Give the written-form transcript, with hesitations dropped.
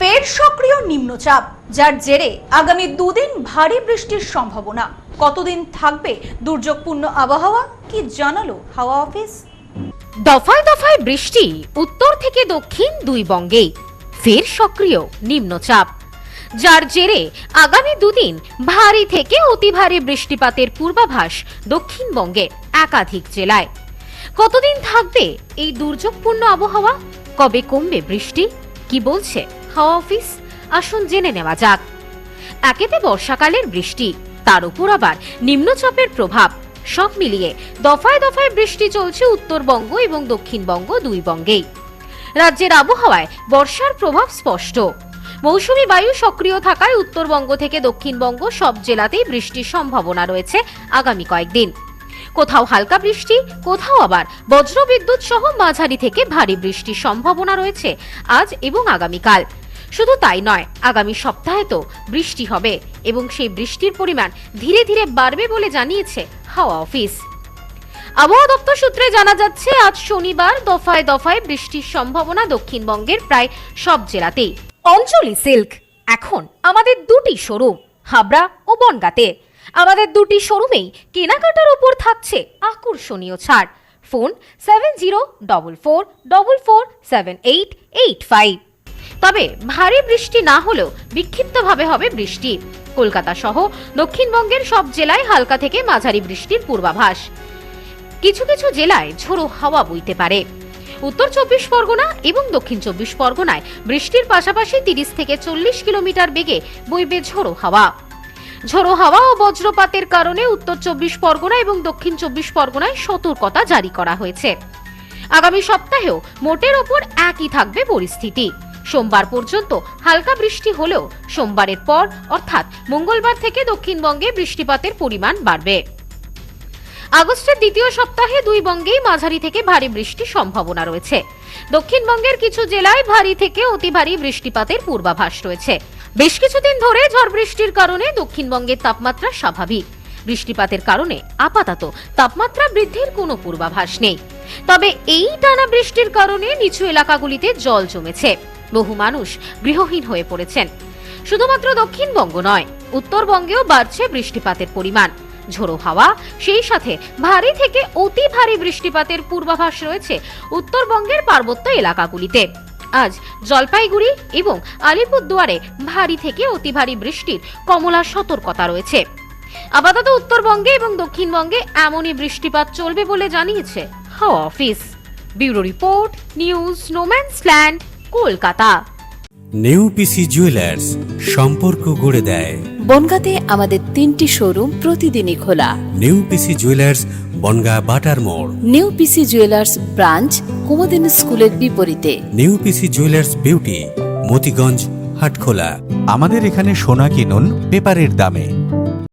ফের সক্রিয় নিম্নচাপ, যার জেরে আগামী দুদিন ভারী বৃষ্টির সম্ভাবনা। কতদিন থাকবে দুর্যোগপূর্ণ আবহাওয়া, কি জানালো হাওয়া অফিস? দফায় দফায় বৃষ্টি উত্তর থেকে দক্ষিণ দুই বঙ্গেই। ফের সক্রিয় নিম্নচাপ, যার জেরে আগামী দুদিন ভারী থেকে অতি ভারী বৃষ্টিপাতের পূর্বাভাস দক্ষিণবঙ্গের একাধিক জেলায়। কতদিন থাকবে এই দুর্যোগপূর্ণ আবহাওয়া, কবে কমবে বৃষ্টি, কি বলছে হাওয়া অফিস? আসুন জেনে নেওয়া যাক। একেতে বর্ষাকালের বৃষ্টি, তার উপর আবার নিম্নচাপের প্রভাব, সব মিলিয়ে দফায় দফায় বৃষ্টি চলছে উত্তরবঙ্গ এবং দক্ষিণবঙ্গ দুই বঙ্গেই। রাজ্যের আবহাওয়ায় বর্ষার প্রভাব স্পষ্ট। মৌসুমী বায়ু সক্রিয় থাকায় উত্তরবঙ্গ থেকে দক্ষিণবঙ্গ সব জেলাতেই বৃষ্টির সম্ভাবনা রয়েছে আগামী কয়েকদিন। কোথাও হালকা বৃষ্টি, কোথাও আবার বজ্রবিদ্যুৎ সহ মাঝারি থেকে ভারী বৃষ্টির সম্ভাবনা রয়েছে আজ এবং আগামীকাল। শুধু তাই নয়, আগামী সপ্তাহে তো বৃষ্টি হবে এবং সেই বৃষ্টির পরিমাণ ধীরে ধীরে বাড়বে বলে জানিয়েছে হাওয়া অফিস। আবহাওয়া দপ্তর সূত্রে জানা যাচ্ছে, আজ শনিবার দফায় দফায় বৃষ্টির সম্ভাবনা দক্ষিণবঙ্গের প্রায় সব জেলাতেই। অঞ্জলি সিল্ক এখন আমাদের দুটি শোরুম, হাবড়া ও বনগাঁতে। আমাদের দুটি শোরুমেই কেনাকাটার উপর থাকছে আকর্ষণীয় ছাড়। ফোন 7044447885। তবে ভারী বৃষ্টি না হলেও বিক্ষিপ্তভাবে হবে বৃষ্টি। কলকাতা সহ দক্ষিণবঙ্গের সব জেলায় হালকা থেকে মাঝারি বৃষ্টির পূর্বাভাস। কিছু কিছু জেলায় ঝোড়ো হাওয়া বইতে পারে। উত্তর 24 পরগনা এবং দক্ষিণ 24 পরগনায় বৃষ্টির পাশাপাশি 30 থেকে 40 কিলোমিটার বেগে বইবে ঝোড়ো হাওয়া। ঝোড়ো হাওয়া ও বজ্রপাতের কারণে উত্তর 24 পরগনা এবং দক্ষিণ 24 পরগনায় সতর্কতা জারি করা হয়েছে। আগামী সপ্তাহেও মোটের ওপর একই থাকবে পরিস্থিতি। সোমবার পর্যন্ত হালকা বৃষ্টি হলেও সোমবারের পর অর্থাৎ মঙ্গলবার থেকে দক্ষিণবঙ্গে বৃষ্টিপাতের পরিমাণ বাড়বে। আগস্টের দ্বিতীয় সপ্তাহে দুই বঙ্গেই মাঝারি থেকে ভারী বৃষ্টির সম্ভাবনা রয়েছে। দক্ষিণবঙ্গের কিছু জেলায় ভারী থেকে অতি ভারী বৃষ্টিপাতের পূর্বাভাস রয়েছে। বেশ কিছুদিন ধরে ঝড় বৃষ্টির কারণে দক্ষিণবঙ্গের তাপমাত্রা স্বাভাবিক। বৃষ্টিপাতের কারণে আপাতত তাপমাত্রা বৃদ্ধির কোনো পূর্বাভাস নেই। তবে এই টানা বৃষ্টির কারণে নিচু এলাকাগুলিতে জল জমেছে। বহু মানুষ গৃহহীন হয়ে পড়েছেন। শুধুমাত্র দক্ষিণবঙ্গ নয়, উত্তরবঙ্গেও বাড়ছে বৃষ্টিপাতের পরিমাণ। ঝোড়ো হাওয়া, সেই সাথে ভারী থেকে অতি ভারী বৃষ্টিপাতের পূর্বাভাস রয়েছে উত্তরবঙ্গের পার্বত্য এলাকাগুলিতে। আজ জলপাইগুড়ি এবং আলিপুরদুয়ারে ভারী থেকে অতি ভারী বৃষ্টির কমলা সতর্কতা রয়েছে। আপাতত উত্তরবঙ্গে এবং দক্ষিণবঙ্গে এমনই বৃষ্টিপাত চলবে বলে জানিয়েছে হাওয়া office. Bureau report, news no man's land, Kolkata. নেউপিসি জুয়েলার্স, সম্পর্ক গড়ে দেয়। বনগাঁতে আমাদের 3টি শোরুম প্রতিদিনই খোলা। নেউপিসি জুয়েলার্স, বনগাঁ বাটার মোড়। নেউপিসি জুয়েলার্স ব্রাঞ্চ কুমুদিনী স্কুলের বিপরীতে। নেউপিসি জুয়েলার্স বিউটি, মতিগঞ্জ, হাটখোলা। আমাদের এখানে সোনা কিনুন পেপারের দামে।